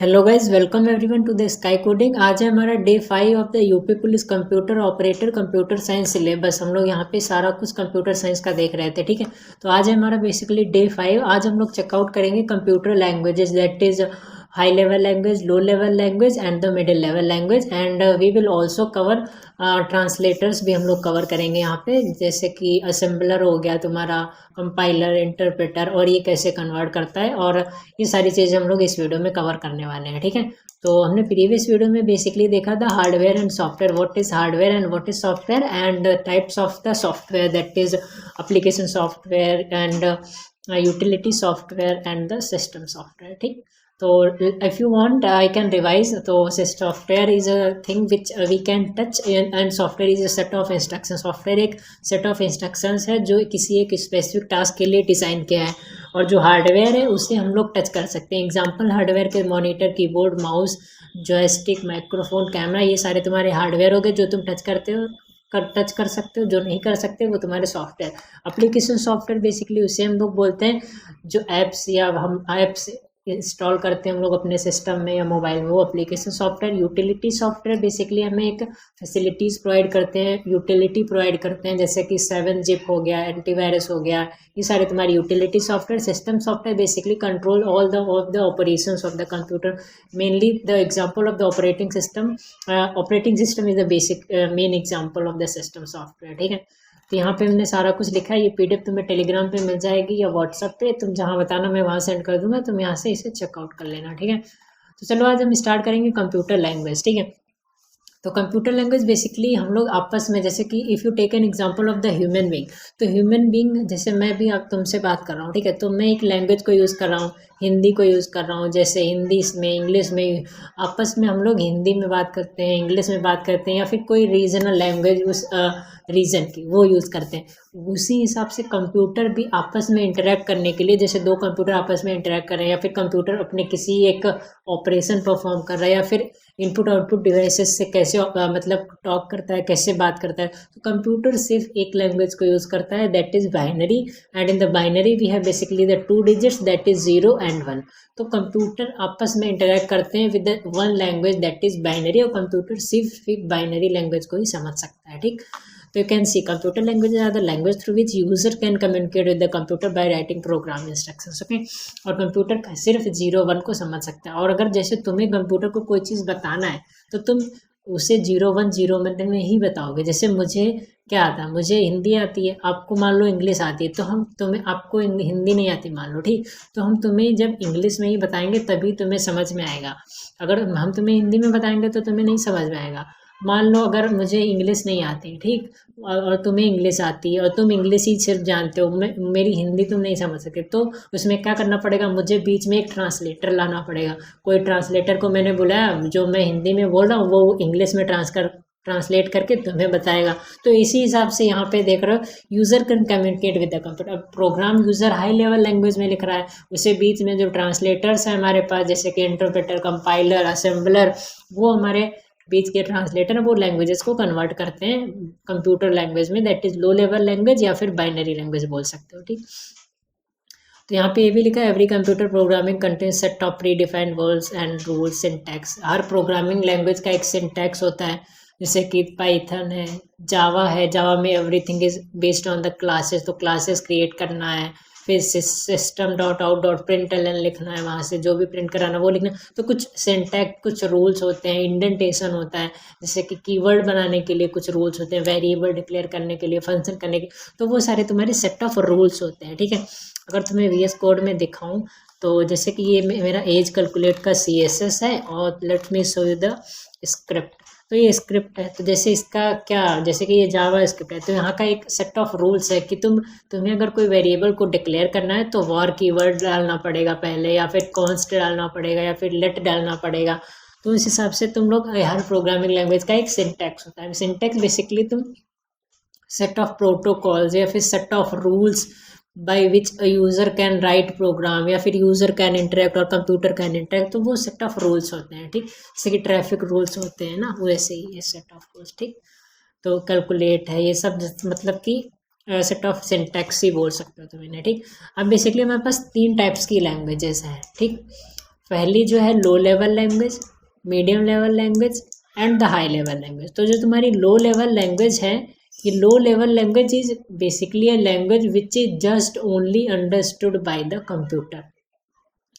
Hello guys, welcome everyone to the Sky Coding. आज है हमारा day 5 of the UP police computer operator computer science syllabus. हम लोग यहाँ पे सारा कुछ कंप्यूटर साइंस का देख रहे थे, ठीक है। तो आज है हमारा बेसिकली डे 5। आज हम लोग चेकआउट करेंगे computer languages, that is high level language, low level language and the middle level language. And we will also cover translators भी हम लोग कवर करेंगे यहाँ पे, जैसे कि असेंबलर हो गया तुम्हारा, कंपाइलर, इंटरप्रेटर, और ये कैसे कन्वर्ट करता है। और ये सारी चीज़ें हम लोग इस वीडियो में कवर करने वाले हैं, ठीक है। तो हमने प्रीवियस वीडियो में बेसिकली देखा था hardware and software, what is hardware and what is software, and types of the software, that is application software and utility software and the system software, ठीक। तो if you want I can revise. तो software is a thing which we can touch and software is a set of instructions. software एक set of instructions है जो किसी एक specific task के लिए डिज़ाइन किया है, और जो हार्डवेयर है उसे हम लोग टच कर सकते हैं। एग्जांपल हार्डवेयर के monitor, keyboard, mouse, joystick, microphone, camera, ये सारे तुम्हारे हार्डवेयर हो गए जो तुम टच करते हो, टच कर सकते हो। जो नहीं कर सकते वो तुम्हारे सॉफ्टवेयर। एप्लीकेशन सॉफ्टवेयर बेसिकली उसे हम लोग बोलते हैं जो ऐप्स या हम ऐप्स इंस्टॉल करते हैं हम लोग अपने सिस्टम में या मोबाइल में, वो application software. Utility software basically हमें एक फैसिलिटीज़ प्रोवाइड करते हैं, यूटिलिटी प्रोवाइड करते हैं, जैसे कि 7-zip हो गया, एंटीवायरस हो गया, ये सारे तुम्हारी utility software. System software basically control all the operations of the computer, mainly the example of the operating system. Operating system is the basic main example of the system software, ठीक है। तो यहाँ पे हमने सारा कुछ लिखा है। ये पीडीएफ तुम्हें टेलीग्राम पे मिल जाएगी या व्हाट्सएप पे, तुम जहाँ बताना मैं वहाँ सेंड कर दूंगा, तुम यहाँ से इसे चेकआउट कर लेना, ठीक है। तो चलो आज हम स्टार्ट करेंगे कंप्यूटर लैंग्वेज, ठीक है। तो कंप्यूटर लैंग्वेज बेसिकली हम लोग आपस में, जैसे कि if you take an example of the human being, तो ह्यूमन बीइंग जैसे मैं भी आप तुमसे बात कर रहा हूँ, ठीक है। तो मैं एक लैंग्वेज को यूज़ कर रहा हूँ, हिंदी को यूज़ कर रहा हूँ, जैसे हिंदी में, इंग्लिश में, आपस में हम लोग हिंदी में बात करते हैं, इंग्लिश में बात करते हैं, या फिर कोई रीजनल लैंग्वेज उस रीजन की वो यूज़ करते हैं। उसी हिसाब से कंप्यूटर भी आपस में इंटरेक्ट करने के लिए, जैसे दो कंप्यूटर आपस में इंटरेक्ट कर रहे हैं, या फिर कंप्यूटर अपने किसी एक ऑपरेशन परफॉर्म कर रहा है, या फिर इनपुट आउटपुट डिवाइसेस से कैसे मतलब टॉक करता है, कैसे बात करता है। तो कंप्यूटर सिर्फ एक लैंग्वेज को यूज़ करता है, that is binary. And in the binary we have basically the 2 digits, that is 0 and 1। तो कंप्यूटर आपस में इंटरेक्ट करते हैं with one language, that is binary, और कंप्यूटर सिर्फ बाइनरी लैंग्वेज को ही समझ सकता है, ठीक। तो you can see computer languages are the language through which user can communicate with the computer by writing program instructions, okay। और कंप्यूटर सिर्फ 0-1 को समझ सकता है। और अगर जैसे तुम्हें कंप्यूटर को कोई चीज़ बताना है तो तुम उसे 0-1 में ही बताओगे। जैसे मुझे क्या आता है, मुझे हिंदी आती है, आपको मान लो इंग्लिश आती है, तो हम तुम्हें, आपको हिंदी नहीं आती मान लो, ठीक। तो हम तुम्हें जब इंग्लिश में ही बताएंगे तभी तुम्हें समझ में आएगा। अगर हम तुम्हें हिंदी में बताएंगे तो तुम्हें नहीं समझ में आएगा। मान लो अगर मुझे इंग्लिश नहीं आती, ठीक, और तुम्हें इंग्लिश आती है और तुम इंग्लिश ही सिर्फ जानते हो, मेरी हिंदी तुम नहीं समझ सके, तो उसमें क्या करना पड़ेगा, मुझे बीच में एक ट्रांसलेटर लाना पड़ेगा। कोई ट्रांसलेटर को मैंने बुलाया, जो मैं हिंदी में बोल रहा हूँ वो इंग्लिश में ट्रांसलेट करके तुम्हें बताएगा। तो इसी हिसाब से यहाँ पे देख रहे हो, user can communicate with the computer. अब program user high level language में लिख रहा है, उसे बीच में जो ट्रांसलेटर्स हैं हमारे पास, जैसे कि इंटरप्रेटर, कंपाइलर, असेंबलर, वो हमारे बीच के ट्रांसलेटर वो लैंग्वेजेस को कन्वर्ट करते हैं कंप्यूटर लैंग्वेज में, that is low level language या फिर बाइनरी लैंग्वेज बोल सकते हो, ठीक। तो यहाँ पे ये भी लिखा है, every computer programming contain set of pre defined words and rules, syntax. Her programming language का एक सिंटैक्स होता है, जैसे कि पाइथन है, जावा है, जावा में everything is based on the classes, तो क्लासेस क्रिएट करना है, फिर system.out.println लिखना है, वहाँ से जो भी प्रिंट कराना वो लिखना। तो कुछ सिंटैक्स, कुछ रूल्स होते हैं, इंडेंटेशन होता है, जैसे कि कीवर्ड बनाने के लिए कुछ रूल्स होते हैं, वेरिएबल डिक्लेयर करने के लिए, फंक्शन करने के, तो वो सारे तुम्हारे सेट ऑफ रूल्स होते हैं, ठीक है। अगर तुम्हें VS कोड में दिखाऊं तो जैसे कि ये मेरा एज कैलकुलेट का CSS है, और let me show you the script. तो ये स्क्रिप्ट है, तो जैसे इसका क्या, जैसे कि ये जावा स्क्रिप्ट है, तो यहाँ का एक सेट ऑफ रूल्स है कि तुम्हें अगर कोई वेरिएबल को डिक्लेयर करना है तो वॉर कीवर्ड डालना पड़ेगा पहले, या फिर कॉन्स्ट डालना पड़ेगा, या फिर लेट डालना पड़ेगा। तो इस हिसाब से तुम लोग, हर प्रोग्रामिंग लैंग्वेज का एक सिंटैक्स होता है। सिंटैक्स बेसिकली तुम सेट ऑफ प्रोटोकॉल्स या फिर set of rules by which a user can write program, या फिर यूज़र कैन इंटरेक्ट और कंप्यूटर कैन इंटरेक्ट, तो वो सेट ऑफ रूल्स होते हैं, ठीक। जैसे कि ट्रैफिक रूल्स होते हैं ना, वैसे ही ये सेट ऑफ रूल्स, ठीक। तो कैलकुलेट है, ये सब मतलब कि सेट ऑफ सिंटैक्स ही बोल सकते हो तुम इन्हें, ठीक। अब बेसिकली हमारे पास 3 टाइप्स की लैंग्वेजेस हैं, ठीक। पहली जो है लो level language, medium level language and the high level language. तो जो तुम्हारी लो लेवल लैंग्वेज है, ये लो level language is basically a language which is just only understood by the computer.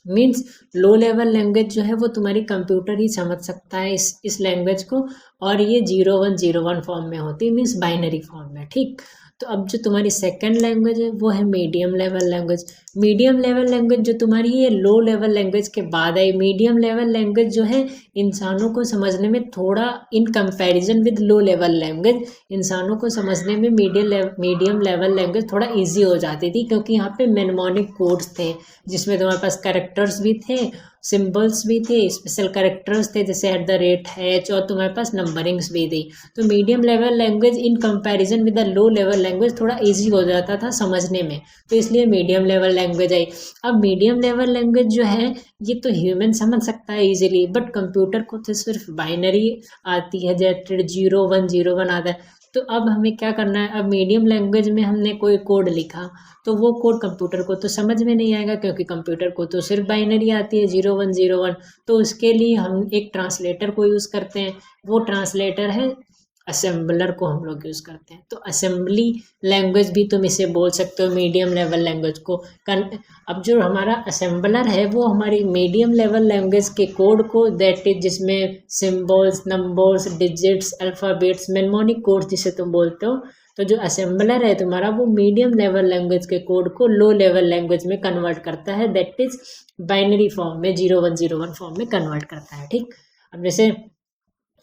Means low level language जो है वो तुम्हारी कंप्यूटर ही समझ सकता है इस लैंग्वेज को, और ये 0101 फॉर्म में होती है, मीन्स बाइनरी फॉर्म में। ठीक, तो अब जो तुम्हारी सेकंड लैंग्वेज है वो है medium level language. Medium level language जो तुम्हारी है लो लेवल लैंग्वेज के बाद आई। मीडियम लेवल लैंग्वेज जो है इंसानों को समझने में थोड़ा, इन comparison with low level language, इंसानों को समझने में मीडियम लेवल लैंग्वेज थोड़ा इजी हो जाती थी, क्योंकि यहाँ पे मेमोनिक कोड्स थे जिसमें तुम्हारे पास कैरेक्टर्स भी थे, सिंबल्स भी थे, स्पेशल कैरेक्टर्स थे जैसे @H, और तुम्हारे पास नंबरिंग्स भी थी। तो medium level language in comparison with the low level language थोड़ा इजी हो जाता था समझने में, तो इसलिए मीडियम लेवल लैंग्वेज आई। अब मीडियम लेवल लैंग्वेज जो है ये तो ह्यूमन समझ सकता है इजीली, बट कंप्यूटर को तो सिर्फ बाइनरी आती है, जैसे 0101 आता है। तो अब हमें क्या करना है, अब मीडियम लैंग्वेज में हमने कोई कोड लिखा तो वो कोड कंप्यूटर को तो समझ में नहीं आएगा, क्योंकि कंप्यूटर को तो सिर्फ बाइनरी आती है 0101। तो उसके लिए हम एक ट्रांसलेटर को यूज़ करते हैं, वो ट्रांसलेटर है असेंबलर को हम लोग यूज़ करते हैं। तो असेंबली लैंग्वेज भी तुम इसे बोल सकते हो मीडियम लेवल लैंग्वेज को। अब जो हमारा असेंबलर है वो हमारी मीडियम लेवल लैंग्वेज के कोड को, दैट इज जिसमें symbols, numbers, digits, alphabets, mnemonic codes जिसे तुम बोलते हो, तो जो असेंबलर है तुम्हारा वो मीडियम लेवल लैंग्वेज के कोड को लो लेवल लैंग्वेज में कन्वर्ट करता है, दैट इज बाइनरी फॉर्म में 0101 फॉर्म में कन्वर्ट करता है। ठीक, अब जैसे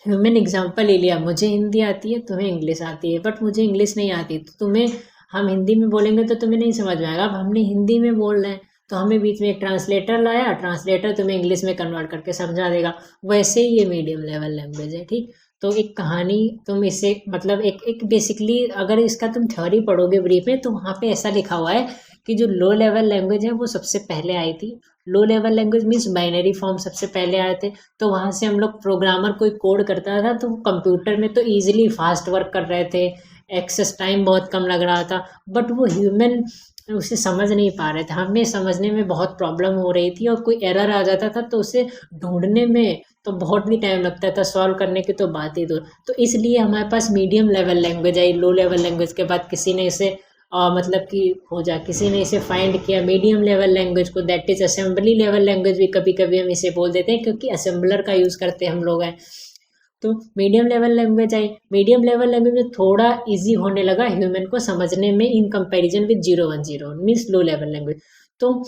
ह्यूमन एग्जाम्पल ले लिया, मुझे हिंदी आती है, तुम्हें इंग्लिश आती है, बट मुझे इंग्लिश नहीं आती, तो तुम्हें हम हिंदी में बोलेंगे तो तुम्हें नहीं समझ में आएगा। अब हमने हिंदी में बोल रहे हैं तो हमें बीच में एक ट्रांसलेटर लाया, ट्रांसलेटर तुम्हें इंग्लिश में कन्वर्ट करके समझा देगा। वैसे ही ये मीडियम लेवल लैंग्वेज है। ठीक, तो एक कहानी तुम इसे मतलब एक बेसिकली अगर इसका तुम थ्योरी पढ़ोगे ब्रीफ में, तो वहाँ पे ऐसा लिखा हुआ है कि जो लो लेवल लैंग्वेज है वो सबसे पहले आई थी। लो level language means binary form सबसे पहले आए थे, तो वहाँ से हम लोग प्रोग्रामर कोई कोड करता था तो कंप्यूटर में तो ईजिली फास्ट वर्क कर रहे थे, एक्सेस टाइम बहुत कम लग रहा था, बट वो ह्यूमन उसे समझ नहीं पा रहे थे, हमें समझने में बहुत प्रॉब्लम हो रही थी, और कोई एरर आ जाता था तो उसे ढूंढने में तो बहुत भी टाइम लगता था, सॉल्व करने की तो बात ही दूर। तो इसलिए हमारे पास मीडियम लेवल लैंग्वेज आई। लो लेवल लैंग्वेज के बाद किसी ने इसे मतलब कि किसी ने इसे फाइंड किया मीडियम लेवल लैंग्वेज को, that is assembly level language भी कभी कभी हम इसे बोल देते हैं, क्योंकि असेंबलर का यूज़ करते हम लोग हैं। तो मीडियम लेवल लैंग्वेज आई। मीडियम लेवल लैंग्वेज में थोड़ा इजी होने लगा ह्यूमन को समझने में इन comparison with 0101 means low level language. तो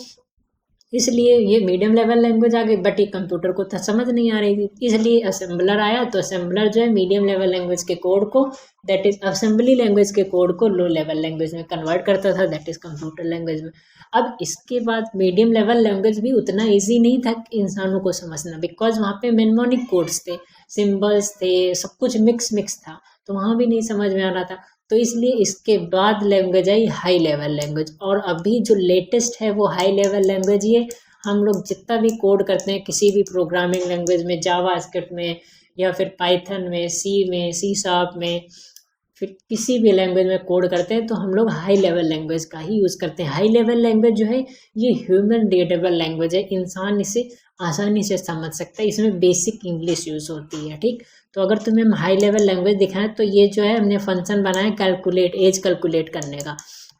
इसलिए ये मीडियम लेवल लैंग्वेज आ गई, बट ये कंप्यूटर को तो समझ नहीं आ रही थी, इसलिए असेंबलर आया। तो असेंबलर जो है मीडियम लेवल लैंग्वेज के कोड को, दैट इज असेंबली लैंग्वेज के कोड को लो लेवल लैंग्वेज में कन्वर्ट करता था, दैट इज कंप्यूटर लैंग्वेज में। अब इसके बाद मीडियम लेवल लैंग्वेज भी उतना ईजी नहीं था इंसानों को समझना, बिकॉज वहाँ पे मेमोनिक कोड्स थे, सिम्बल्स थे, सब कुछ मिक्स था, तो वहाँ भी नहीं समझ में आ रहा था। तो इसलिए इसके बाद language I high level language, और अभी जो लेटेस्ट है वो हाई लेवल लैंग्वेज ही है। हम लोग जितना भी कोड करते हैं किसी भी प्रोग्रामिंग लैंग्वेज में, जावा स्क्रिप्ट में या फिर पाइथन में, सी शार्प में, फिर किसी भी लैंग्वेज में कोड करते हैं तो हम लोग हाई लेवल लैंग्वेज का ही यूज़ करते हैं। हाई लेवल लैंग्वेज जो है ये ह्यूमन रीडेबल लैंग्वेज है, इंसान इसे आसानी से समझ सकता है, इसमें बेसिक इंग्लिश यूज़ होती है। ठीक, तो अगर तुम्हें हम हाई लेवल लैंग्वेज दिखाएं तो ये जो है हमने फंक्शन बनाया कैलकुलेट एज कैलकुलेट करने का,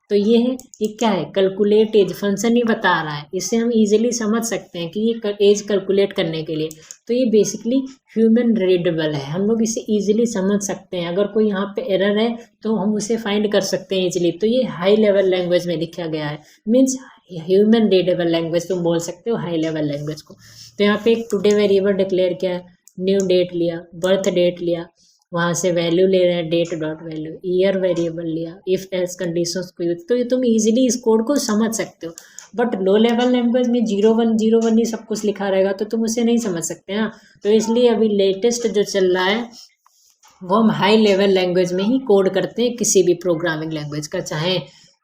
तो ये है, ये क्या है, कैलकुलेट एज फंक्शन ही बता रहा है, इससे हम इजीली समझ सकते हैं कि ये एज कैलकुलेट करने के लिए। तो ये बेसिकली ह्यूमन रीडेबल है, हम लोग इसे इजीली समझ सकते हैं, अगर कोई यहाँ पे एरर है तो हम उसे फाइंड कर सकते हैं इजीली। तो ये हाई लेवल लैंग्वेज में लिखा गया है, मीन्स ह्यूमन रीडेबल लैंग्वेज तुम बोल सकते हो हाई लेवल लैंग्वेज को। तो यहाँ पे एक टुडे वेरिएबल डिक्लेयर किया है, न्यू डेट लिया, बर्थ डेट लिया, वहाँ से वैल्यू ले रहे हैं date dot value, year variable लिया, इफ एल्स कंडीशंस को यूज, तो ये तुम इजीली इस कोड को समझ सकते हो। बट लो लेवल लैंग्वेज में 0101 ही सब कुछ लिखा रहेगा तो तुम उसे नहीं समझ सकते ना। तो इसलिए अभी लेटेस्ट जो चल रहा है वो हम हाई लेवल लैंग्वेज में ही कोड करते हैं, किसी भी प्रोग्रामिंग लैंग्वेज का, चाहे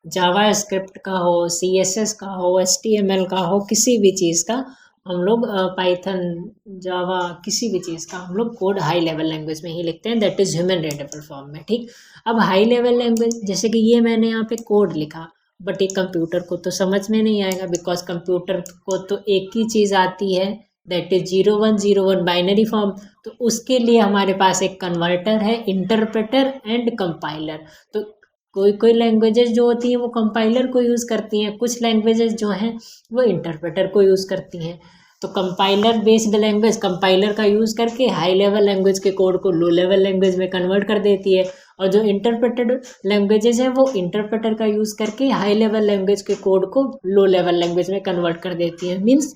जावा स्क्रिप्ट का हो, CSS का हो, HTML का हो, किसी भी चीज़ का हम लोग पाइथन, जावा, किसी भी चीज़ का हम लोग कोड हाई लेवल लैंग्वेज में ही लिखते हैं, that is human readable form में। ठीक, अब हाई लेवल लैंग्वेज जैसे कि ये मैंने यहाँ पे कोड लिखा, बट ये कंप्यूटर को तो समझ में नहीं आएगा, बिकॉज कंप्यूटर को तो एक ही चीज़ आती है दैट इज 0101 बाइनरी फॉर्म, तो उसके लिए हमारे पास एक कन्वर्टर है, इंटरप्रेटर एंड कंपाइलर। तो कोई कोई लैंग्वेजेस जो होती हैं वो कंपाइलर को यूज़ करती हैं, कुछ लैंग्वेजेस जो हैं वो इंटरप्रेटर को यूज़ करती हैं। तो कंपाइलर बेस्ड लैंग्वेज कंपाइलर का यूज़ करके हाई लेवल लैंग्वेज के कोड को लो लेवल लैंग्वेज में कन्वर्ट कर देती है, और जो इंटरप्रेटेड लैंग्वेजेस हैं वो इंटरप्रेटर का यूज़ करके हाई लेवल लैंग्वेज के कोड को लो लेवल लैंग्वेज में कन्वर्ट कर देती है, मीन्स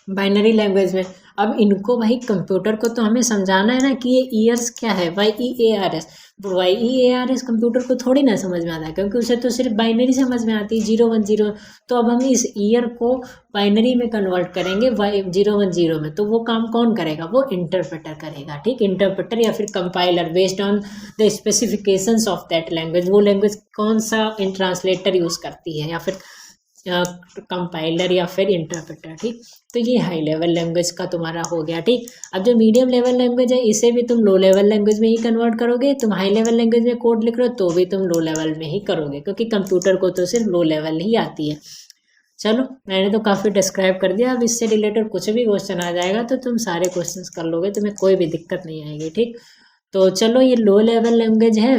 बाइनरी लैंग्वेज में। अब इनको भाई कंप्यूटर को तो हमें समझाना है ना कि ये ईयर्स क्या है, YEARS। YEARS कंप्यूटर को थोड़ी ना समझ में आता है, क्योंकि उसे तो सिर्फ बाइनरी समझ में आती है 010। तो अब हम इस ईयर को बाइनरी में कन्वर्ट करेंगे 010 में, तो वो काम कौन करेगा, वो इंटरप्रेटर करेगा, ठीक। इंटरप्रेटर या फिर compiler based on the specifications of that language, वो लैंग्वेज कौन सा ट्रांसलेटर यूज़ करती है, या फिर कंपाइलर या फिर इंटरप्रेटर, ठीक। तो ये हाई लेवल लैंग्वेज का तुम्हारा हो गया, ठीक। अब जो मीडियम लेवल लैंग्वेज है इसे भी तुम लो लेवल लैंग्वेज में ही कन्वर्ट करोगे, तुम हाई लेवल लैंग्वेज में कोड लिख रहे हो तो भी तुम लो लेवल में ही करोगे, क्योंकि कंप्यूटर को तो सिर्फ लो लेवल ही आती है। चलो मैंने तो काफ़ी डिस्क्राइब कर दिया, अब इससे रिलेटेड कुछ भी क्वेश्चन आ जाएगा तो तुम सारे क्वेश्चंस कर लोगे, तुम्हें कोई भी दिक्कत नहीं आएगी, ठीक। तो चलो ये लो लेवल लैंग्वेज है,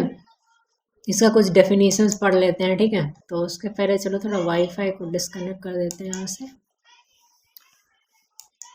इसका कुछ डेफिनेशंस पढ़ लेते हैं, ठीक है। तो उसके पहले चलो थोड़ा वाईफाई को डिस्कनेक्ट कर देते हैं यहाँ से।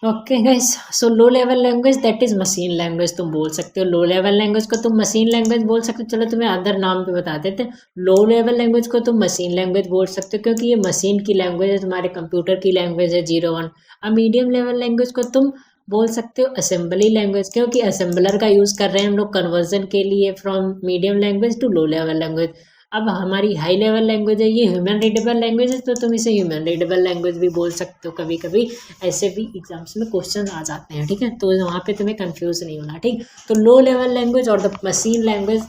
Okay guys, so low level language that is machine language तुम बोल सकते हो। लो लेवल लैंग्वेज को तुम मशीन लैंग्वेज बोल सकते हो। चलो तुम्हें अदर नाम पे बता देते हैं। लो लेवल लैंग्वेज को तुम मशीन लैंग्वेज बोल सकते हो, क्योंकि ये मशीन की लैंग्वेज है, तुम्हारे कंप्यूटर की लैंग्वेज है 01। अब मीडियम लेवल लैंग्वेज को तुम बोल सकते हो असेंबली लैंग्वेज, क्योंकि असेंबलर का यूज़ कर रहे हैं हम लोग कन्वर्जन के लिए from medium language to low level language. अब हमारी हाई लेवल लैंग्वेज है ये ह्यूमन रीडेबल लैंग्वेज है, तो तुम इसे ह्यूमन रीडेबल लैंग्वेज भी बोल सकते हो। कभी कभी ऐसे भी एग्जाम्स में क्वेश्चन आ जाते हैं, ठीक है, तो वहाँ पे तुम्हें कंफ्यूज नहीं होना, ठीक। तो लो लेवल लैंग्वेज और द मशीन लैंग्वेज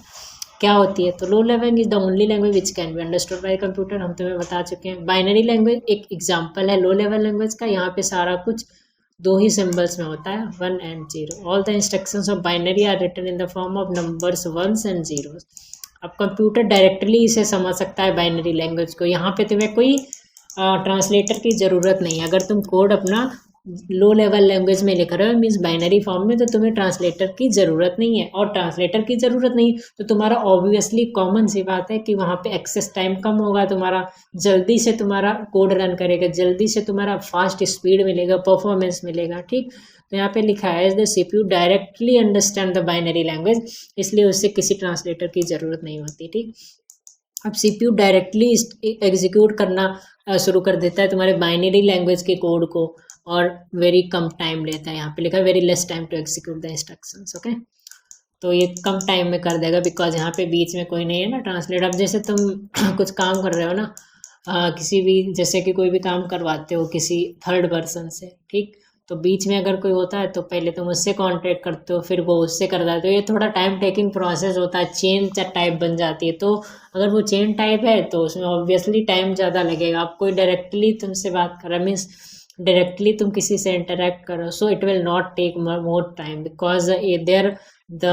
क्या होती है, तो low level is the only language which can be understood by computer, हम तुम्हें बता चुके हैं। बाइनरी लैंग्वेज एक एग्जाम्पल है लो लेवल लैंग्वेज का, यहाँ पे सारा कुछ दो ही सिंबल्स में होता है 1 and 0। All the instructions of binary are written in the form of numbers 1s and 0s। अब कंप्यूटर डायरेक्टली इसे समझ सकता है बाइनरी लैंग्वेज को, यहाँ पे तुम्हें कोई ट्रांसलेटर की ज़रूरत नहीं है। अगर तुम कोड अपना लो लेवल लैंग्वेज में लिख रहे हो मीन्स बाइनरी फॉर्म में, तो तुम्हें ट्रांसलेटर की ज़रूरत नहीं है। और ट्रांसलेटर की ज़रूरत नहीं तो तुम्हारा ऑब्वियसली कॉमन सी बात है कि वहाँ पे एक्सेस टाइम कम होगा, तुम्हारा जल्दी से तुम्हारा कोड रन करेगा, जल्दी से तुम्हारा फास्ट स्पीड मिलेगा, परफॉर्मेंस मिलेगा, ठीक। तो यहाँ पे लिखा है the CPU directly understand the binary language, इसलिए उससे किसी ट्रांसलेटर की ज़रूरत नहीं होती, ठीक। अब CPU डायरेक्टली एग्जीक्यूट करना शुरू कर देता है तुम्हारे बाइनरी लैंग्वेज के कोड को, और वेरी कम टाइम लेता है। यहाँ पे लिखा है very less time to execute the instructions, okay. तो ये कम टाइम में कर देगा, बिकॉज यहाँ पे बीच में कोई नहीं है ना ट्रांसलेट। अब जैसे तुम कुछ काम कर रहे हो ना, किसी भी जैसे कि कोई भी काम करवाते हो किसी थर्ड पर्सन से, ठीक, तो बीच में अगर कोई होता है तो पहले तुम उससे कांटेक्ट करते हो, फिर वो उससे कर देते हो। ये थोड़ा टाइम टेकिंग प्रोसेस होता है, चेन टाइप बन जाती है। तो अगर वो चेन टाइप है तो उसमें ऑब्वियसली टाइम ज़्यादा लगेगा। अब कोई डायरेक्टली तुमसे बात कर रहा है मीन्स डायरेक्टली तुम किसी से इंटरेक्ट करो, so it will not take more time because there the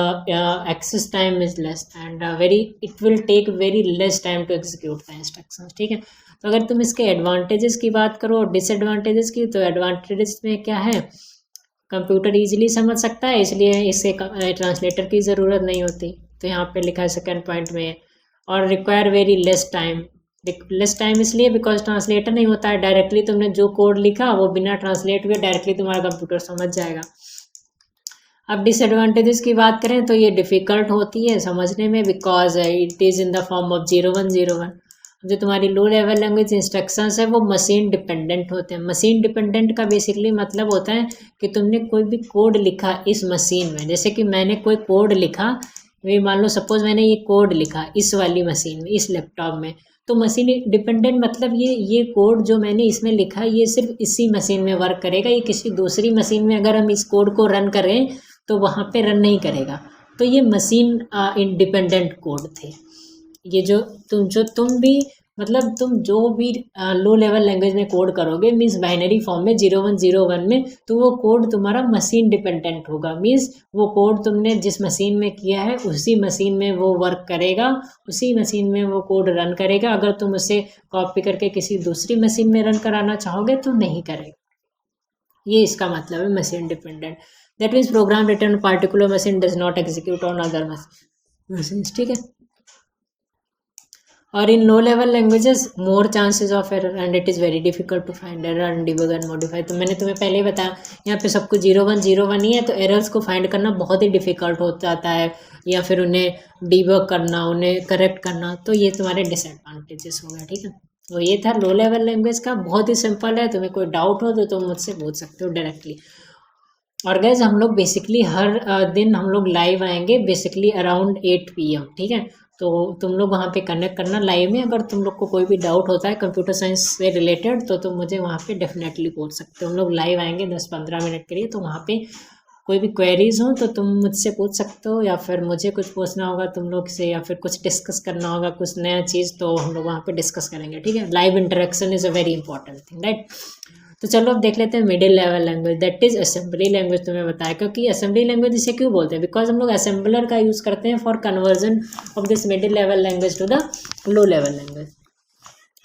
access time is less and it will take very less time to execute the instructions, ठीक है। तो अगर तुम इसके एडवांटेजेस की बात करो और डिसएडवांटेजेस की, तो एडवांटेजेस में क्या है, कंप्यूटर इजीली समझ सकता है, इसलिए इसे ट्रांसलेटर की ज़रूरत नहीं होती। तो यहाँ पे लिखा है सेकंड पॉइंट में, और require very less time. Less time इसलिए बिकॉज ट्रांसलेटर नहीं होता है, डायरेक्टली तुमने जो कोड लिखा वो बिना ट्रांसलेट हुए डायरेक्टली तुम्हारा कंप्यूटर समझ जाएगा। अब डिसएडवांटेजेस की बात करें तो ये डिफ़िकल्ट होती है समझने में, because it is in the form of 0101। जो तुम्हारी लो लेवल लैंग्वेज इंस्ट्रक्शंस है वो मशीन डिपेंडेंट होते हैं। मशीन डिपेंडेंट का बेसिकली मतलब होता है कि तुमने कोई भी कोड लिखा इस मशीन में, जैसे कि मैंने कोई कोड लिखा, वे मान लो सपोज मैंने ये कोड लिखा इस वाली मशीन में, इस लैपटॉप में, तो मशीन डिपेंडेंट मतलब ये कोड जो मैंने इसमें लिखा ये सिर्फ इसी मशीन में वर्क करेगा। ये किसी दूसरी मशीन में अगर हम इस कोड को रन करें तो वहाँ पे रन नहीं करेगा। तो ये मशीन इंडिपेंडेंट कोड थे। ये जो तुम भी मतलब तुम जो भी लो लेवल लैंग्वेज में कोड करोगे मीन्स बाइनरी फॉर्म में 0101 में, तो वो कोड तुम्हारा मशीन डिपेंडेंट होगा। मीन्स वो कोड तुमने जिस मशीन में किया है उसी मशीन में वो वर्क करेगा, उसी मशीन में वो कोड रन करेगा। अगर तुम उसे कॉपी करके किसी दूसरी मशीन में रन कराना चाहोगे तो नहीं करेगा। ये इसका मतलब है machine dependent. That means program written particular machine does not execute on other machine, ठीक है। और in low level languages more chances of error and it is very difficult to find error and debug and modify. तो मैंने तुम्हें पहले ही बताया यहाँ पे सब कुछ 0101 ही है, तो एरर्स को फाइंड करना बहुत ही डिफिकल्ट हो जाता है, या फिर उन्हें डिबग करना, उन्हें करेक्ट करना, तो ये तुम्हारे डिसएडवांटेजेस हो गए, ठीक है। तो ये था लो लेवल लैंग्वेज का, बहुत ही सिंपल है। तुम्हें कोई डाउट हो तो तुम मुझसे पूछ सकते हो डायरेक्टली। और गैस हम लोग बेसिकली हर दिन हम लोग लाइव आएंगे बेसिकली अराउंड 8 PM, ठीक है। तो तुम लोग वहाँ पे कनेक्ट करना लाइव में। अगर तुम लोग को कोई भी डाउट होता है कंप्यूटर साइंस से रिलेटेड तो तुम मुझे वहाँ पे डेफिनेटली पूछ सकते हो। हम लोग लाइव आएंगे 10-15 मिनट के लिए, तो वहाँ पे कोई भी क्वेरीज हो तो तुम मुझसे पूछ सकते हो, या फिर मुझे कुछ पूछना होगा तुम लोग से, या फिर कुछ डिस्कस करना होगा कुछ नया चीज़, तो हम लोग वहाँ पे डिस्कस करेंगे, ठीक है। Live interaction is a very important thing, right. तो चलो अब देख लेते हैं middle level language, that is assembly language. तुम्हें बताया क्योंकि असेंबली लैंग्वेज इसे क्यों बोलते हैं, बिकॉज हम लोग असेंबलर का यूज़ करते हैं for conversion of this middle level language to the low level language.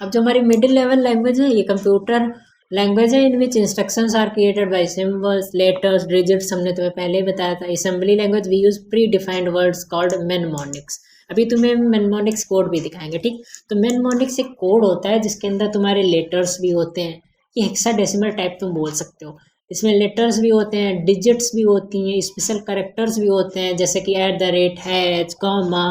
अब जो हमारी मिडिल लेवल लैंग्वेज है ये कंप्यूटर लैंग्वेज है in which instructions are created by symbols, letters, digits. हमने तुम्हें पहले ही बताया था। Assembly language we use predefined words called mnemonics. अभी तुम्हें मेनमोनिक्स कोड भी दिखाएंगे, ठीक। तो मेनमोनिक्स एक कोड होता है जिसके अंदर तुम्हारे लेटर्स भी होते हैं, ये हेक्साडेसिमल टाइप तुम बोल सकते हो। इसमें लेटर्स भी होते हैं, डिजिट्स भी होती हैं, स्पेशल कैरेक्टर्स भी होते हैं, जैसे कि @ हैच, कॉमा,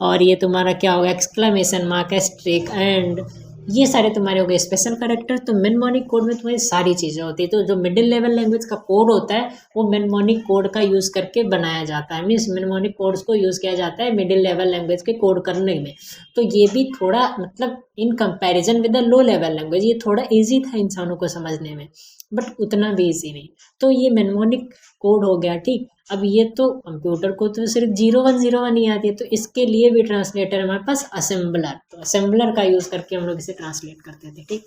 और ये तुम्हारा क्या होगा एक्सक्लेमेशन मार्क, एस्ट्रिक, एंड ये सारे तुम्हारे हो गए स्पेशल कैरेक्टर। तो मेनमोनिक कोड में तुम्हारी सारी चीज़ें होती है। तो जो मिडिल लेवल लैंग्वेज का कोड होता है वो मेनमोनिक कोड का यूज़ करके बनाया जाता है, मीन्स मेनमोनिक कोड्स को यूज़ किया जाता है मिडिल लेवल लैंग्वेज के कोड करने में। तो ये भी थोड़ा मतलब इन comparison with the low level language ये थोड़ा ईजी था इंसानों को समझने में, बट उतना भी ईजी नहीं। तो ये मेनमोनिक कोड हो गया, ठीक। अब ये तो कंप्यूटर को तो सिर्फ 0101 ही आती है, तो इसके लिए भी ट्रांसलेटर है हमारे पास असेंबलर। तो असेंबलर का यूज़ करके हम लोग इसे ट्रांसलेट करते थे, ठीक।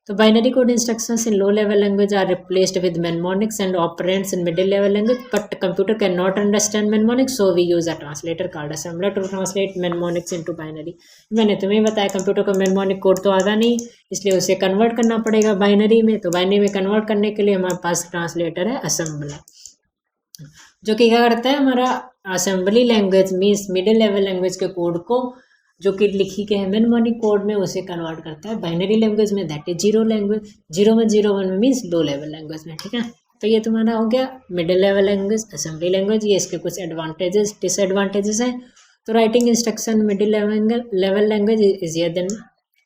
तो binary code instructions in low level language are replaced with mnemonics and operands in middle level language, but computer can not understand mnemonics, so we use a translator called assembler to translate mnemonics into binary. मैंने तुम्हें बताया computer को मेनमोनिक code तो आता नहीं, इसलिए उसे convert करना पड़ेगा बाइनरी में। तो बाइनरी में कन्वर्ट करने के लिए हमारे पास ट्रांसलेटर है असेंबलर, जो कि क्या करता है हमारा assembly language means middle level language के कोड को जो कि लिखी के है मेनमोनिक कोड में उसे कन्वर्ट करता है बाइनरी लैंग्वेज में, दैट इज 0 लैंग्वेज 0101 में मीन्स लो लेवल लैंग्वेज में, ठीक है। तो ये तुम्हारा हो गया middle level language assembly language. ये इसके कुछ एडवांटेजेस डिसएडवांटेजेस हैं। तो writing instruction middle level language easier than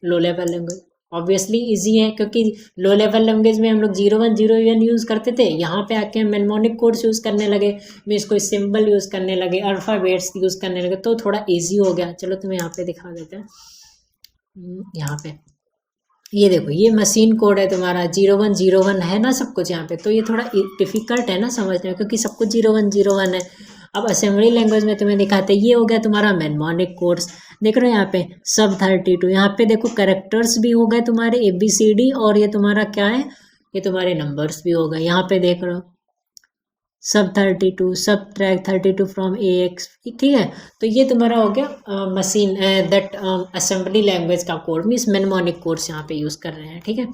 low level language, obviously easy है क्योंकि लो लेवल लैंग्वेज में हम लोग 0101 यूज़ करते थे, यहाँ पे आके हम मेनमोनिक कोड्स यूज़ करने लगे, मीन्स कोई सिंबल यूज़ करने लगे, अल्फ़ाबेट्स यूज़ करने लगे, तो थोड़ा इजी हो गया। चलो तुम्हें यहाँ पे दिखा देते हैं। यहाँ पे ये देखो ये मशीन कोड है तुम्हारा 0101 है ना सब कुछ यहाँ पे, तो ये थोड़ा डिफिकल्ट है ना समझने में क्योंकि सब कुछ 0101 है। अब असेंबली लैंग्वेज में तुम्हें दिखाते ये हो गया तुम्हारा मेनमोनिक कोड्स, देख रहे हो यहाँ पे सब 32, यहाँ पे देखो करेक्टर्स भी हो गए तुम्हारे ABCD, और ये तुम्हारा क्या है ये तुम्हारे नंबर्स भी हो गए, यहाँ पे देख रहे हो सब 32 सब ट्रैक 32 फ्रॉम AX, ठीक है। तो ये तुम्हारा हो गया मशीन दैट असेंबली लैंग्वेज का कोड मीन्स मेनमोनिक कोड्स यहाँ पे यूज़ कर रहे हैं, ठीक है।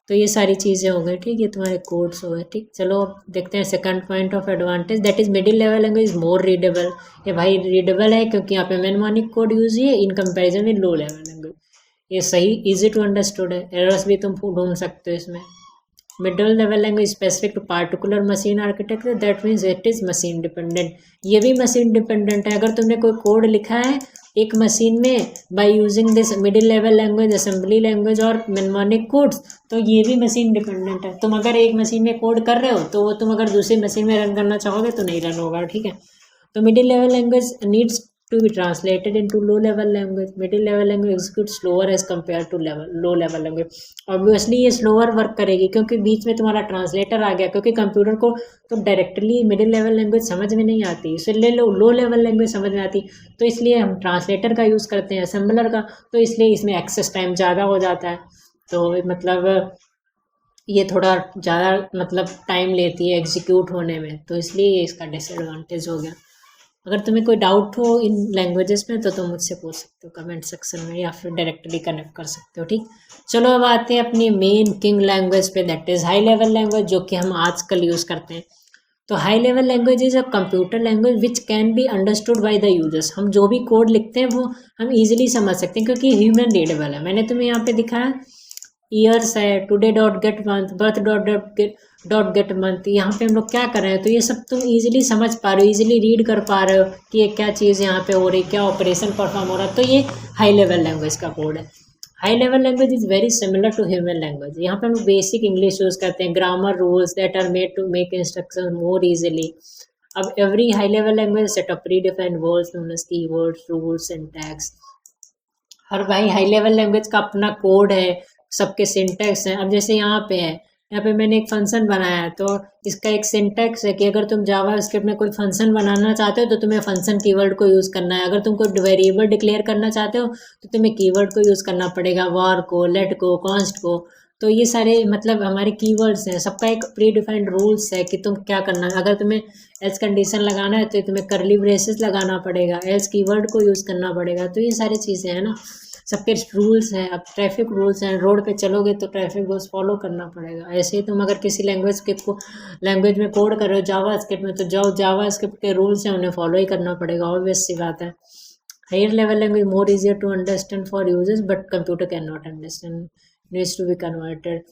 तो ये सारी चीज़ें हो गई, ठीक, ये तुम्हारे कोड्स हो गए, ठीक। चलो देखते हैं second point of advantage, that is middle level language more readable. ये भाई रीडेबल है क्योंकि यहाँ पे मेनमोनिक कोड यूज है in comparison with low level language. ये सही इजी टू अंडरस्टूड है, एरर्स भी तुम ढूंढ सकते हो इसमें। Middle level language specific to particular machine architecture, that means it is machine dependent. ये भी मशीन डिपेंडेंट है, अगर तुमने कोई कोड लिखा है एक मशीन में by using this middle level language assembly language और मेनमोनिक कोड्स, तो ये भी मशीन डिपेंडेंट है। तुम अगर एक मशीन में कोड कर रहे हो तो वो तुम अगर दूसरी मशीन में रन करना चाहोगे तो नहीं रन होगा, ठीक है। तो middle level language needs to be translated into low level language. Middle level language executes slower as compared to low level language. Obviously ये slower work करेगी क्योंकि बीच में तुम्हारा ट्रांसलेटर आ गया, क्योंकि कंप्यूटर को तो डायरेक्टली मिडिल लेवल लैंग्वेज समझ में नहीं आती, इसलिए लो लेवल लैंग्वेज समझ में आती, तो इसलिए हम ट्रांसलेटर का यूज़ करते हैं असेंबलर का, तो इसलिए इसमें एक्सेस टाइम ज़्यादा हो जाता है। तो मतलब ये थोड़ा ज़्यादा मतलब टाइम लेती है एग्जीक्यूट होने में, तो इसलिए इसका डिसएडवांटेज हो गया। अगर तुम्हें कोई डाउट हो इन लैंग्वेजेस में तो तुम मुझसे पूछ सकते हो कमेंट सेक्शन में या फिर डायरेक्टली कनेक्ट कर सकते हो, ठीक। चलो अब आते हैं अपनी मेन किंग लैंग्वेज पे, that is high level language, जो कि हम आजकल यूज़ करते हैं। तो high level language is a computer language which can be understood by the users. हम जो भी कोड लिखते हैं वो हम इजीली समझ सकते हैं क्योंकि ह्यूमन रीडेबल है। मैंने तुम्हें यहाँ पे दिखाया ईयर्स है, today dot gate month, birth dot gate month, यहाँ पे हम लोग क्या कर रहे हैं, तो ये सब तुम इजीली समझ पा रहे हो, इजीली रीड कर पा रहे हो कि ये क्या चीज़ यहाँ पे हो रही, क्या ऑपरेशन परफॉर्म हो रहा है। तो ये हाई लेवल लैंग्वेज का कोड है। High level language is very similar to human language. यहाँ पे हम लोग बेसिक इंग्लिश यूज करते हैं, grammar rules that are made to make instruction more easily. अब every high level language set up predefined words known as keywords, rules and tags. हर भाई high level language का अपना code है, सबके syntax हैं। अब जैसे यहाँ पे है, यहाँ पे मैंने एक फंक्शन बनाया है, तो इसका एक सिंटैक्स है कि अगर तुम जावा स्क्रिप्ट में कोई फंक्शन बनाना चाहते हो तो तुम्हें फंक्शन कीवर्ड को यूज़ करना है। अगर तुम कोई वेरिएबल डिक्लेयर करना चाहते हो तो तुम्हें कीवर्ड को यूज़ करना पड़ेगा, वार को, लेट को, कॉन्स्ट को। तो ये सारे मतलब हमारे कीवर्ड्स हैं, सबका एक प्री डिफाइंड रूल्स है कि तुम क्या करना है। अगर तुम्हें एल्स कंडीशन लगाना है तो तुम्हें करली ब्रेसेस लगाना पड़ेगा, एल्स कीवर्ड को यूज़ करना पड़ेगा। तो ये सारी चीज़ें हैं ना, सबके रूल्स हैं। अब ट्रैफिक रूल्स हैं, रोड पे चलोगे तो ट्रैफिक रूल्स फॉलो करना पड़ेगा। ऐसे ही तुम अगर किसी लैंग्वेज में कोड कर रहे हो जावा स्क्रिप्ट में, तो जो जावा स्क्रिप्ट के रूल्स हैं उन्हें फॉलो ही करना पड़ेगा, ऑब्वियस सी बात है। Higher level language more easier to understand for users but computer can not understand, needs to be converted.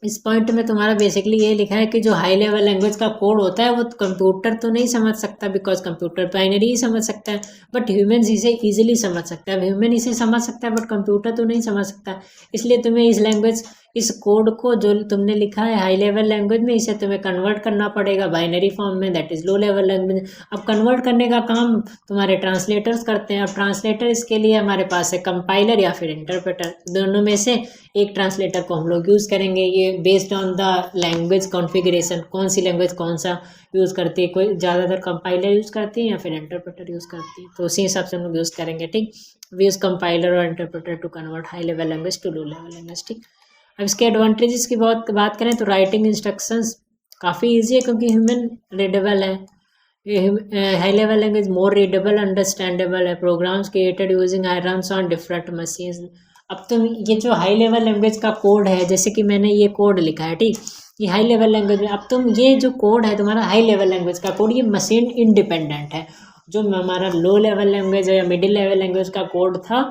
इस पॉइंट में तुम्हारा बेसिकली ये लिखा है कि जो हाई लेवल लैंग्वेज का कोड होता है वो कंप्यूटर तो नहीं समझ सकता, बिकॉज कंप्यूटर बाइनरी ही समझ सकता है, बट ह्यूमन इसे इजीली समझ सकता है। ह्यूमन इसे समझ सकता है बट कंप्यूटर तो नहीं समझ सकता। इसलिए तुम्हें इस कोड को जो तुमने लिखा है हाई लेवल लैंग्वेज में, इसे तुम्हें कन्वर्ट करना पड़ेगा बाइनरी फॉर्म में, that is low level language. अब कन्वर्ट करने का काम तुम्हारे ट्रांसलेटर्स करते हैं। अब ट्रांसलेटर इसके लिए हमारे पास है कंपाइलर या फिर इंटरप्रेटर, दोनों में से एक ट्रांसलेटर को हम लोग यूज़ करेंगे। ये based on the language configuration, कौन सी लैंग्वेज कौन सा यूज़ करती है, कोई ज़्यादातर कंपाइलर यूज़ करती है या फिर इंटरप्रेटर यूज़ करती है, तो उसी हिसाब से हम लोग यूज़ करेंगे, ठीक। वी यूज़ कंपाइलर और interpreter to convert high level language to low level language, ठीक। अब इसके एडवांटेजेस की बात करें तो राइटिंग इंस्ट्रक्शंस काफ़ी ईजी है क्योंकि ह्यूमन रीडेबल है। High level language more readable understandable है, programs created using runs on different machines. अब तुम ये जो हाई लेवल लैंग्वेज का कोड है, जैसे कि मैंने ये कोड लिखा है, ठीक, ये हाई लेवल लैंग्वेज में। अब तुम ये जो कोड है तुम्हारा हाई लेवल लैंग्वेज का कोड, ये मशीन इंडिपेंडेंट है। जो हमारा लो लेवल लैंग्वेज या मिडिल लेवल लैंग्वेज का कोड था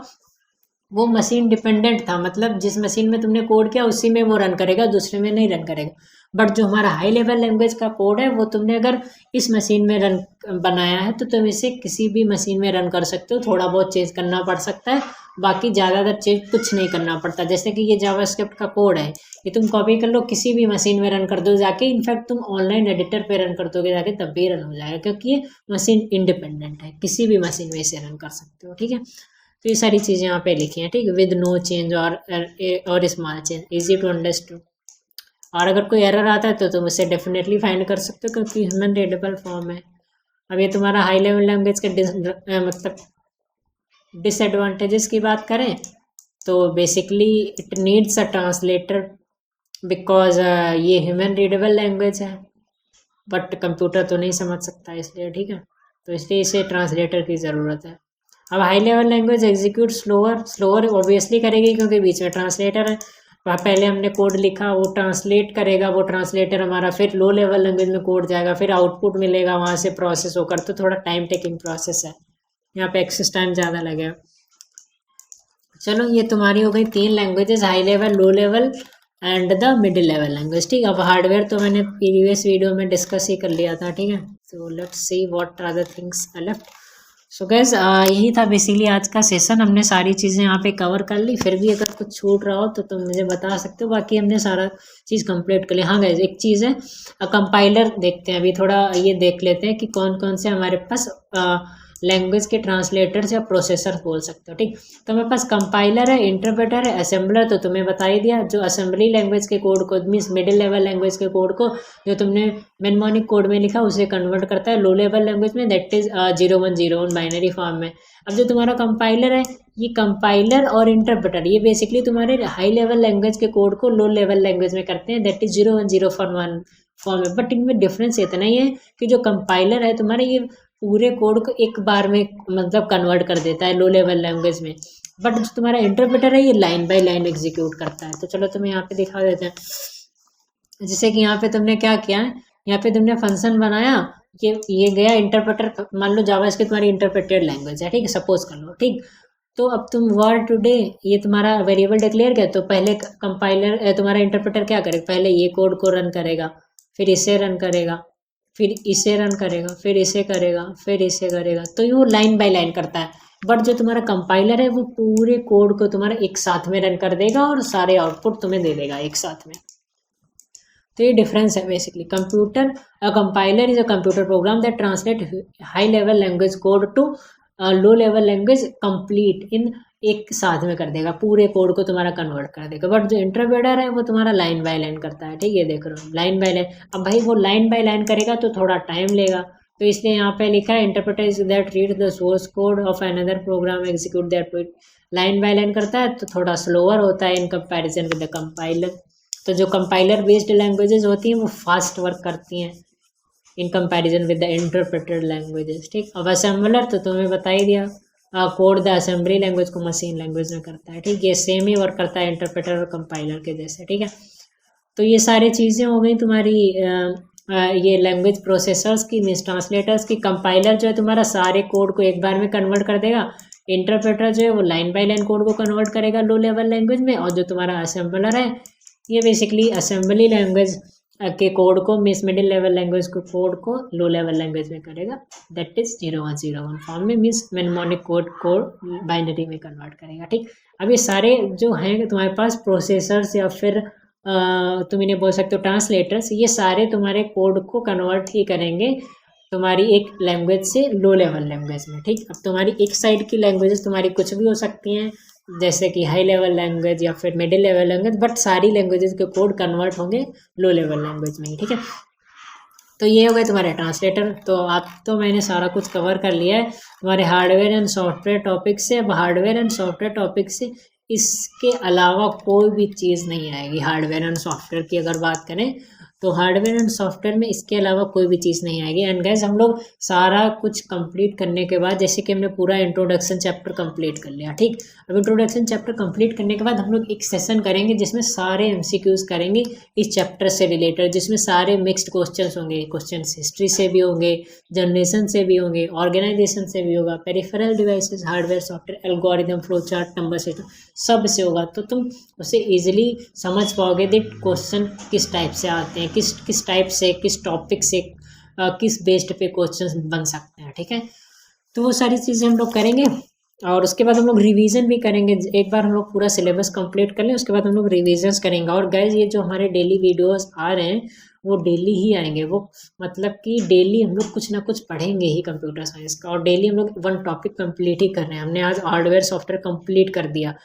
वो मशीन डिपेंडेंट था, मतलब जिस मशीन में तुमने कोड किया उसी में वो रन करेगा, दूसरे में नहीं रन करेगा। बट जो हमारा हाई लेवल लैंग्वेज का कोड है वो तुमने अगर इस मशीन में रन बनाया है तो तुम इसे किसी भी मशीन में रन कर सकते हो। थोड़ा बहुत चेंज करना पड़ सकता है, बाकी ज़्यादातर चेंज कुछ नहीं करना पड़ता। जैसे कि ये जावास्क्रिप्ट का कोड है, ये तुम कॉपी कर लो, किसी भी मशीन में रन कर दो जाके, इनफैक्ट तुम ऑनलाइन एडिटर पे रन कर दोगे जाके तब भी रन हो जाएगा, क्योंकि ये मशीन इंडिपेंडेंट है, किसी भी मशीन में इसे रन कर सकते हो, ठीक है। तो ये सारी चीज़ें यहाँ पे लिखी हैं, ठीक, विद नो चेंज और small change, easy to understood. और अगर कोई एरर आता है तो तुम उसे डेफिनेटली फाइंड कर सकते हो क्योंकि ह्यूमन रीडेबल फॉर्म है। अब ये तुम्हारा हाई लेवल लैंग्वेज के मतलब डिसएडवांटेजेस की बात करें तो basically it needs a translator because ये ह्यूमन रीडेबल लैंग्वेज है बट कंप्यूटर तो नहीं समझ सकता, इसलिए, ठीक है, तो इसलिए इसे ट्रांसलेटर की ज़रूरत है। अब high level language execute slower obviously करेगी क्योंकि बीच में ट्रांसलेटर है। वहाँ पहले हमने कोड लिखा, वो ट्रांसलेट करेगा, वो ट्रांसलेटर हमारा फिर लो लेवल लैंग्वेज में कोड जाएगा, फिर आउटपुट मिलेगा वहाँ से प्रोसेस होकर, तो थोड़ा टाइम टेकिंग प्रोसेस है, यहाँ पे एक्सेस टाइम ज़्यादा लगेगा। चलो ये तुम्हारी हो गई 3 languages, high level, low level and the middle level language, ठीक। अब हार्डवेयर तो मैंने प्रीवियस वीडियो में डिस्कस ही कर लिया था, ठीक है। So let's see what are the things left. So guys यही था बेसिकली आज का सेशन, हमने सारी चीज़ें यहाँ पे कवर कर ली। फिर भी अगर कुछ छूट रहा हो तो तुम मुझे बता सकते हो, बाकी हमने सारा चीज़ कंप्लीट कर लिया। हाँ गैस एक चीज़ है, कंपाइलर देखते हैं अभी, थोड़ा ये देख लेते हैं कि कौन कौन से हमारे पास लैंग्वेज के ट्रांसलेटर्स या प्रोसेसर बोल सकते हो, ठीक। तो मेरे पास कंपाइलर है, इंटरप्रेटर है, असेंबलर तो तुम्हें बता ही दिया, जो असेंबली लैंग्वेज के कोड को मीन्स मिडिल लेवल लैंग्वेज के कोड को जो तुमने मेनमोनिक कोड में लिखा उसे कन्वर्ट करता है लो लेवल लैंग्वेज में, दैट इज 0101 बाइनरी फॉर्म में। अब जो तुम्हारा कंपाइलर है, ये कंपाइलर और इंटरप्रेटर ये बेसिकली तुम्हारे हाई लेवल लैंग्वेज के कोड को लो लेवल लैंग्वेज में करते हैं, दैट इज 0101 फॉर्म है। बट इनमें डिफरेंस इतना ही है कि जो कंपाइलर है तुम्हारे, ये पूरे कोड को एक बार में मतलब कन्वर्ट कर देता है लो लेवल लैंग्वेज में, बट जो तुम्हारा इंटरप्रेटर है ये लाइन बाय लाइन एग्जीक्यूट करता है। तो चलो तुम्हें यहाँ पे दिखा देते हैं। जैसे कि यहाँ पे तुमने क्या किया है, यहाँ पे तुमने फंक्शन बनाया, ये गया इंटरप्रेटर, मान लो जावास्क्रिप्ट तुम्हारी इंटरप्रेटेड लैंग्वेज है, ठीक है, सपोज कर लो, ठीक। तो अब तुम वर्ड टुडे ये तुम्हारा वेरिएबल डिक्लेयर किया, तो पहले कंपाइलर तुम्हारा इंटरप्रेटर क्या करेगा, पहले ये कोड को रन करेगा, फिर इसे रन करेगा, फिर इसे रन करेगा, फिर इसे करेगा, फिर इसे करेगा, तो ये वो लाइन बाय लाइन करता है। बट जो तुम्हारा कंपाइलर है वो पूरे कोड को तुम्हारा एक साथ में रन कर देगा और सारे आउटपुट तुम्हें दे देगा एक साथ में। तो ये डिफरेंस है basically. Compiler is a computer program that translate high level language code to low level language complete in, एक साथ में कर देगा, पूरे कोड को तुम्हारा कन्वर्ट कर देगा। बट जो इंटरप्रेटर है वो तुम्हारा लाइन बाय लाइन करता है, ठीक है, देख रहे हो लाइन बाय लाइन। अब भाई वो लाइन बाय लाइन करेगा तो थोड़ा टाइम लेगा, तो इसलिए यहाँ पे लिखा है interpreter is that read the source code of another program execute that. Line by line करता है तो थोड़ा स्लोअर होता है in comparison with the compiler. तो जो कंपाइलर बेस्ड लैंग्वेजेस होती हैं वो फास्ट वर्क करती हैं इन comparison with the interpreted languages, ठीक। अब असेंबलर तो तुम्हें बता ही दिया, कोड द असेंबली लैंग्वेज को मशीन लैंग्वेज में करता है, ठीक। ये सेम ही वर्क करता है इंटरप्रेटर और कंपाइलर के जैसे, ठीक है। तो ये सारी चीज़ें हो गई तुम्हारी ये लैंग्वेज प्रोसेसर्स की, मीन्स ट्रांसलेटर्स की। कंपाइलर जो है तुम्हारा सारे कोड को एक बार में कन्वर्ट कर देगा, इंटरप्रेटर जो है वो लाइन बाय लाइन कोड को कन्वर्ट करेगा लो लेवल लैंग्वेज में, और जो तुम्हारा असेंबलर है ये बेसिकली असेंबली लैंग्वेज के कोड को, मीन्स मिडिल लेवल लैंग्वेज को कोड को लो लेवल लैंग्वेज में करेगा, दैट इज 0101 फॉर्म में, मीन्स मेमोनिक कोड को बाइनरी में कन्वर्ट करेगा, ठीक। अब ये सारे जो हैं तुम्हारे पास प्रोसेसर्स या फिर तुम इन्हें बोल सकते हो ट्रांसलेटर्स, ये सारे तुम्हारे कोड को कन्वर्ट ही करेंगे तुम्हारी एक लैंग्वेज से लो लेवल लैंग्वेज में, ठीक। अब तुम्हारी एक साइड की लैंग्वेजेस तुम्हारी कुछ भी हो सकती हैं, जैसे कि हाई लेवल लैंग्वेज या फिर मिडिल लेवल लैंग्वेज, बट सारी लैंग्वेजेस के कोड कन्वर्ट होंगे लो लेवल लैंग्वेज में ही, ठीक है। तो ये हो गए तुम्हारे ट्रांसलेटर। तो आप तो मैंने सारा कुछ कवर कर लिया है तुम्हारे हार्डवेयर एंड सॉफ्टवेयर टॉपिक से। अब हार्डवेयर एंड सॉफ्टवेयर टॉपिक से इसके अलावा कोई भी चीज़ नहीं आएगी। हार्डवेयर एंड सॉफ्टवेयर की अगर बात करें तो हार्डवेयर एंड सॉफ्टवेयर में इसके अलावा कोई भी चीज़ नहीं आएगी। एंड गाइस हम लोग सारा कुछ कंप्लीट करने के बाद, जैसे कि हमने पूरा इंट्रोडक्शन चैप्टर कंप्लीट कर लिया, ठीक। अब इंट्रोडक्शन चैप्टर कंप्लीट करने के बाद हम लोग एक सेशन करेंगे जिसमें सारे एमसीक्यूज करेंगे इस चैप्टर से रिलेटेड, जिसमें सारे मिक्स्ड क्वेश्चंस होंगे। क्वेश्चन हिस्ट्री से भी होंगे, जनरेशन से भी होंगे, ऑर्गेनाइजेशन से भी होगा, peripheral devices, hardware software, algorithm, flow chart, number system, सब से होगा। तो तुम उसे ईजिली समझ पाओगे दैट क्वेश्चन किस टाइप से आते हैं, किस टाइप से, किस टॉपिक से, किस बेस्ड पे क्वेश्चंस बन सकते हैं, ठीक है। तो वो सारी चीज़ें हम लोग करेंगे और उसके बाद हम लोग रिवीजन भी करेंगे। एक बार हम लोग पूरा सिलेबस कंप्लीट कर लें, उसके बाद हम लोग रिविजन्स करेंगे। और गाइज ये जो हमारे डेली वीडियोस आ रहे हैं वो डेली ही आएंगे, वो मतलब कि डेली हम लोग कुछ ना कुछ पढ़ेंगे ही कंप्यूटर साइंस का, और डेली हम लोग वन टॉपिक कंप्लीट ही कर रहे हैं। हमने आज हार्डवेयर सॉफ्टवेयर कंप्लीट कर दिया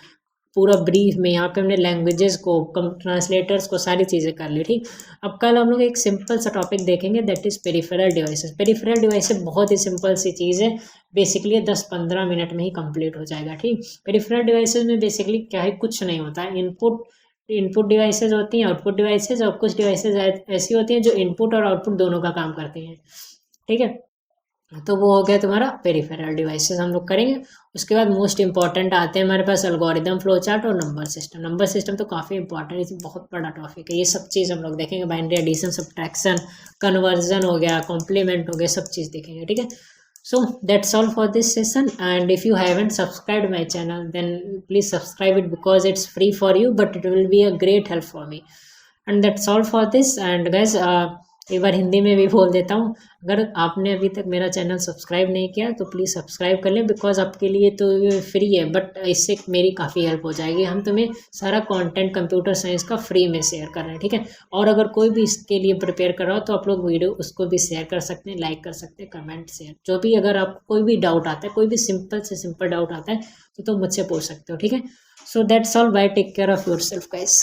पूरा ब्रीफ में। यहाँ पे हमने लैंग्वेजेस को, ट्रांसलेटर्स को, सारी चीज़ें कर ली, ठीक। अब कल हम लोग एक सिंपल सा टॉपिक देखेंगे that is peripheral devices. Peripheral devices बहुत ही सिंपल सी चीज़ है, बेसिकली 10-15 मिनट में ही कंप्लीट हो जाएगा, ठीक। पेरिफेरल डिवाइसेस में बेसिकली क्या है, कुछ नहीं होता है। इनपुट डिवाइसेस होती हैं, आउटपुट डिवाइसेस, और कुछ डिवाइसेस ऐसी होती हैं जो इनपुट और आउटपुट दोनों का काम करती हैं, ठीक है। तो वो हो गया तुम्हारा पेरिफेरल डिवाइसेस हम लोग करेंगे। उसके बाद मोस्ट इंपॉर्टेंट आते हैं हमारे पास एल्गोरिदम, फ्लो चार्ट और नंबर सिस्टम। नंबर सिस्टम तो काफ़ी इंपॉर्टेंट है, बहुत बड़ा टॉपिक है। ये सब चीज़ हम लोग देखेंगे, बाइनरी एडिशन, सब्ट्रैक्शन, कन्वर्जन हो गया, कॉम्प्लीमेंट हो गया, सब चीज़ देखेंगे, ठीक है। So that's all for this session, and if you haven't subscribed my channel then please subscribe it because it's free for you but it will be a great help for me. And that's all for this. And guys एक बार हिंदी में भी बोल देता हूँ, अगर आपने अभी तक मेरा चैनल सब्सक्राइब नहीं किया तो प्लीज़ सब्सक्राइब कर लें, बिकॉज आपके लिए तो ये फ्री है, बट इससे मेरी काफ़ी हेल्प हो जाएगी। हम तुम्हें सारा कंटेंट कंप्यूटर साइंस का फ्री में शेयर कर रहे हैं, ठीक है। और अगर कोई भी इसके लिए प्रिपेयर कर रहा हो तो आप लोग वीडियो उसको भी शेयर कर सकते हैं, लाइक कर सकते हैं, कमेंट शेयर, जो भी। अगर आपको कोई भी डाउट आता है, कोई भी सिंपल से सिंपल डाउट आता है तो तुम मुझसे पूछ सकते हो, ठीक है। So that's all, bye, take care of yourself guys.